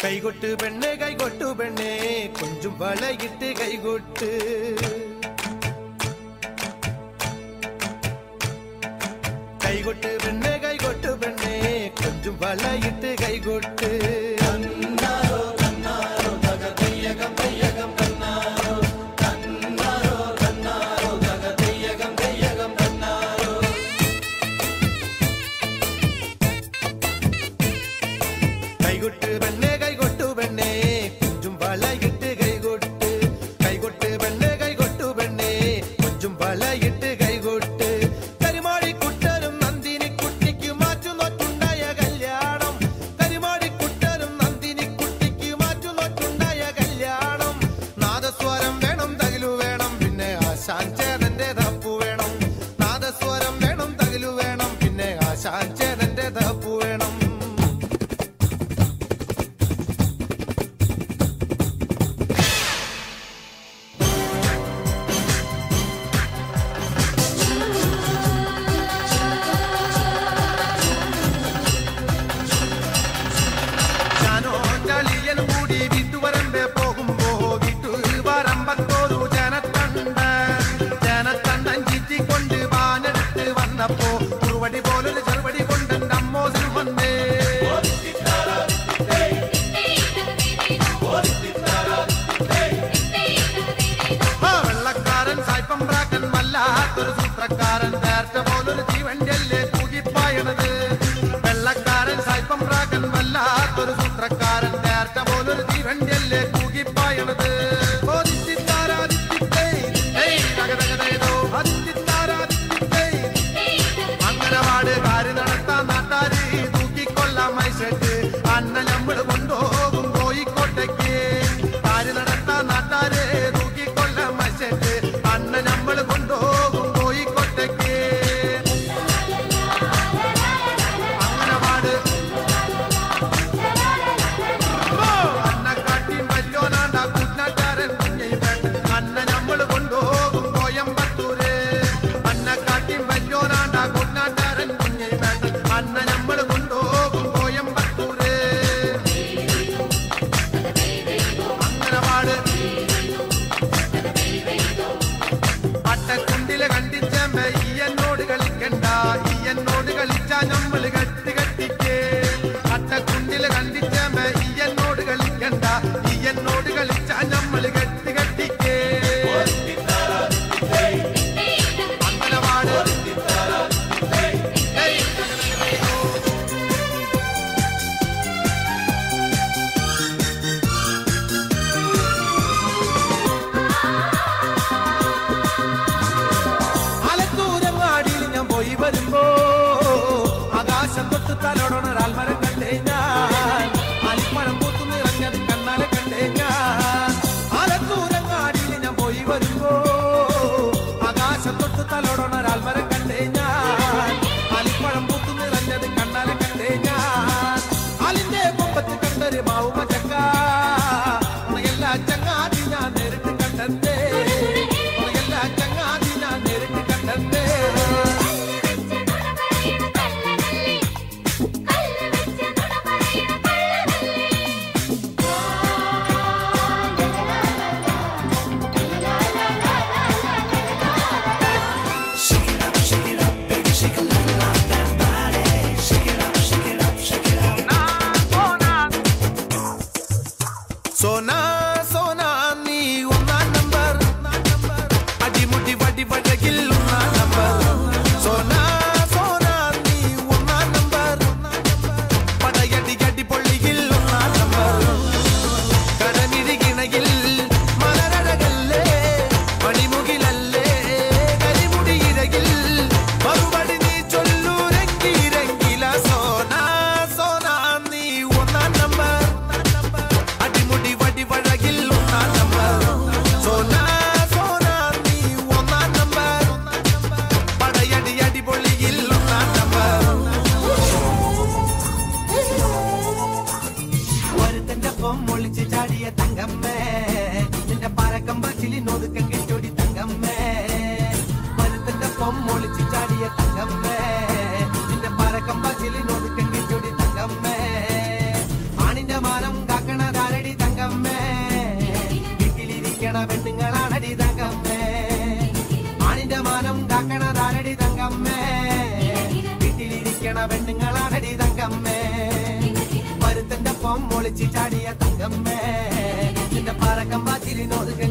കൈകൊട്ട് പെണ്ണേ കൊഞ്ചും വളയിട്ട് കൈകൊട്ട് കൈകൊട്ട് പെണ്ണേ കൊഞ്ചും വളയിട്ട് കൈകൊട്ട് കൈകൊട്ട് പെണ്ണേ കൊഞ്ചും വളയിട്ട് കൈകൊട്ട് കൈകൊട്ട് പെണ്ണേ കൊഞ്ചും വളയിട്ട് കൈകൊട്ട് കരിമാടിക്കുട്ടനും നന്ദിനി കുട്ടിക്ക് മാറ്റുനോറ്റുണ്ടായ കല്യാണം കരിമാടിക്കുട്ടനും നന്ദിനി കുട്ടിക്ക് മാറ്റുനോറ്റുണ്ടായ കല്യാണം നാദസ്വരം വേണം തകിലു വേണം പിന്നെ ആശാൻ ചേതന്റെ തപ്പു വേണം നാദസ്വരം വേണം തകിലു വേണം പിന്നെ ആശാൻ ചേതന്റെ തപ്പു വേണം ചെറുപടി പോലൊരു ചെറുപടി കൊണ്ട് അമ്മോസിൽ വന്നേ വെള്ളക്കാരൻ സായിപ്പം പ്രാക്കൻ വല്ലാത്തൊരു സൂത്രക്കാരൻ നേരത്തെ പോലൊരു ജീവന്റെല്ലേ തൂകിപ്പായണത് വെള്ളക്കാരൻ സായിപ്പം പ്രാക്കൻ വല്ലാത്തൊരു സൂത്രക്കാരൻ നേരത്തെ പോലൊരു ജീവന്റെല്ലേ തൂകിപ്പായണത് കാര് നടത്താൻ നാട്ടാര് തൂക്കിക്കൊള്ളാം മൈസെട്ട് അന്ന നമ്മൾ കൊണ്ടുപോകും കോഴിക്കോട്ടേക്ക് കാര് നടത്താൻ നാട്ടാര് തൂക്കിക്കൊള്ളാം മൈസെട്ട് അന്ന നമ്മൾ കൊണ്ടുപോകും കോഴിക്കോട്ടേക്ക് അങ്ങനെ പാട് അന്നക്കാട്ടി വല്യോനാണ്ട കുഞ്ഞാറ്റാരൻ കുഞ്ഞിപ്പേട്ട് അന്ന നമ്മൾ കൊണ്ടുപോകും കോയമ്പത്തൂര് അന്നക്കാട്ടി വല്യോനാണ്ട കുഞ്ഞാറ്റാരൻ അന്ന നമ്മൾ കൊണ്ടുപോകും കോയമ്പത്തൂര് അങ്ങനെ പാട് അട്ടക്കുണ്ടില് കണ്ടിച്ചമ്മ ഈ എന്നോട് കളിക്കണ്ട ഈ എന്നോട് കളിച്ചാ നമ്മള് കെട്ടി കെട്ടിക്ക് അട്ടക്കുണ്ടില് കണ്ടിച്ചമ്മ ഈ എന്നോട് കളിക്കണ്ട ഈ എന്നോട് കളിച്ചാ നമ്മള് കെട്ടി കെട്ടിക്ക് അങ്ങനെ പാട് വരുമ്പോ ആകാശം തൊട്ട് തലോടൊരാൽമരം കണ്ടേ ഞാൻ അലിപ്പഴം പൂത്തു നിറഞ്ഞത് കണ്ണാലെ കണ്ടേ ഞാൻ ആലത്തൂരങ്ങാടിയിൽ ഞാൻ പോയി വരുമ്പോ ആകാശം തൊട്ട് തലോടൊരാൽമരം കണ്ടേ ഞാൻ അലിപ്പഴം പൂത്തു നിറഞ്ഞത് കണ്ണാലെ കണ്ടേ ഞാൻ അലിന്റെ കൊമ്പത്ത് കണ്ടൊരു മാവുമ ചക്ക എല്ലാ ചങ്ങാതി ഞാൻ നേരിട്ട് കണ്ടേ എല്ലാ ചങ്ങാതി ഞാൻ നേരിട്ട് കണ്ടേ വീട്ടിലിരിക്കണ പെണ്ണുങ്ങളാണടി തങ്കമ്മേ ആണിന്റെ മാനം കാക്കണതാണടി തങ്കമ്മേ വീട്ടിലിരിക്കണ പെണ്ണുങ്ങളാണടി തങ്കമ്മേ പരുത്തന്റെ പൊം ഒളിച്ച് ചാടിയ തങ്കമ്മേ നിന്റെ പറക്കം വാച്ചിലിനോതുക